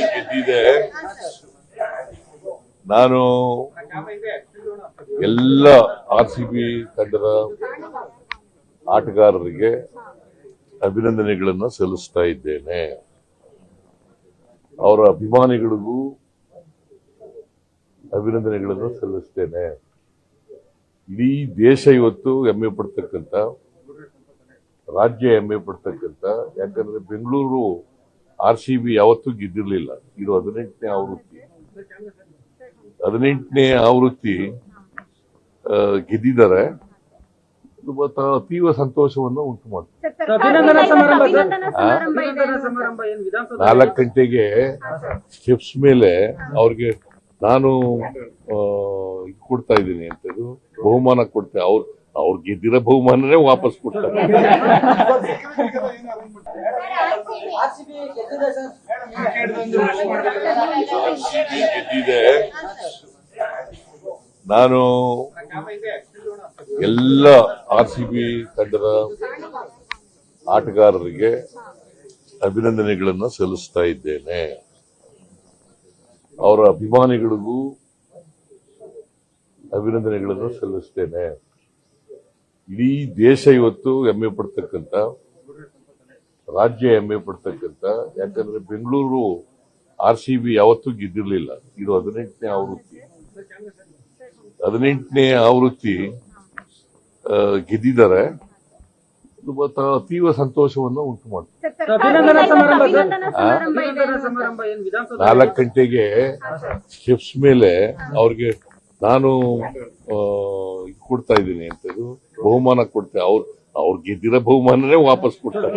ಗೆದ್ದಿದೆ. ನಾನು ಎಲ್ಲ RCB ತಂಡದ ಆಟಗಾರರಿಗೆ ಅಭಿನಂದನೆಗಳನ್ನು ಸಲ್ಲಿಸ್ತಾ ಇದ್ದೇನೆ. ಅವರ ಅಭಿಮಾನಿಗಳಿಗೂ ಅಭಿನಂದನೆಗಳನ್ನು ಸಲ್ಲಿಸ್ತೇನೆ. ಇಡೀ ದೇಶ ಇವತ್ತು ಹೆಮ್ಮೆ ಪಡ್ತಕ್ಕಂಥ, ರಾಜ್ಯ ಹೆಮ್ಮೆ ಪಡ್ತಕ್ಕಂಥ, ಯಾಕಂದ್ರೆ ಬೆಂಗಳೂರು RCB ಯಾವತ್ತೂ ಗೆದ್ದಿರಲಿಲ್ಲ. ಇದು 18ನೇ ಆವೃತ್ತಿ ಗೆದ್ದಿದ್ದಾರೆ. ಅತೀವ ಸಂತೋಷವನ್ನು ಉಂಟು ಮಾಡ್ತಾರೆ. 4 ಗಂಟೆಗೆ ಸ್ಟೆಪ್ಸ್ ಮೇಲೆ ಅವ್ರಿಗೆ ನಾನು ಕೊಡ್ತಾ ಇದ್ದೀನಿ ಅಂತದ್ದು ಬಹುಮಾನ ಕೊಡ್ತೇನೆ. ಅವ್ರು ಗೆದ್ದಿರೋ ಬಹುಮಾನನೇ ವಾಪಸ್ ಕೊಡ್ತಾರೆ. ಗೆದ್ದಿದೆ. ನಾನು ಎಲ್ಲ RCB ತಂಡದ ಆಟಗಾರರಿಗೆ ಅಭಿನಂದನೆಗಳನ್ನು ಸಲ್ಲಿಸ್ತಾ ಇದ್ದೇನೆ. ಅವರ ಅಭಿಮಾನಿಗಳಿಗೂ ಅಭಿನಂದನೆಗಳನ್ನು ಸಲ್ಲಿಸ್ತೇನೆ. ಇಡೀ ದೇಶ ಇವತ್ತು ಹೆಮ್ಮೆ ಪಡ್ತಕ್ಕಂಥ, ರಾಜ್ಯ ಹೆಮ್ಮೆ ಪಡ್ತಕ್ಕಂಥ, ಯಾಕಂದ್ರೆ ಬೆಂಗಳೂರು RCB ಯಾವತ್ತೂ ಗೆದ್ದಿರಲಿಲ್ಲ. ಇದು 18ನೇ ಆವೃತ್ತಿ ಗೆದ್ದಿದ್ದಾರೆ. ಅತೀವ ಸಂತೋಷವನ್ನು ಉಂಟು ಮಾಡ್ತಾರೆ. 4 ಗಂಟೆಗೆ ಸ್ಟೆಪ್ಸ್ ಮೇಲೆ ಅವ್ರಿಗೆ ನಾನು ಕೊಡ್ತಾ ಇದ್ದೀನಿ ಅಂತದ್ದು ಬಹುಮಾನ ಕೊಡ್ತೇನೆ. ಅವ್ರು ಗೆದ್ದಿರೋ ಬಹುಮಾನನೇ ವಾಪಸ್ ಕೊಡ್ತಾರೆ.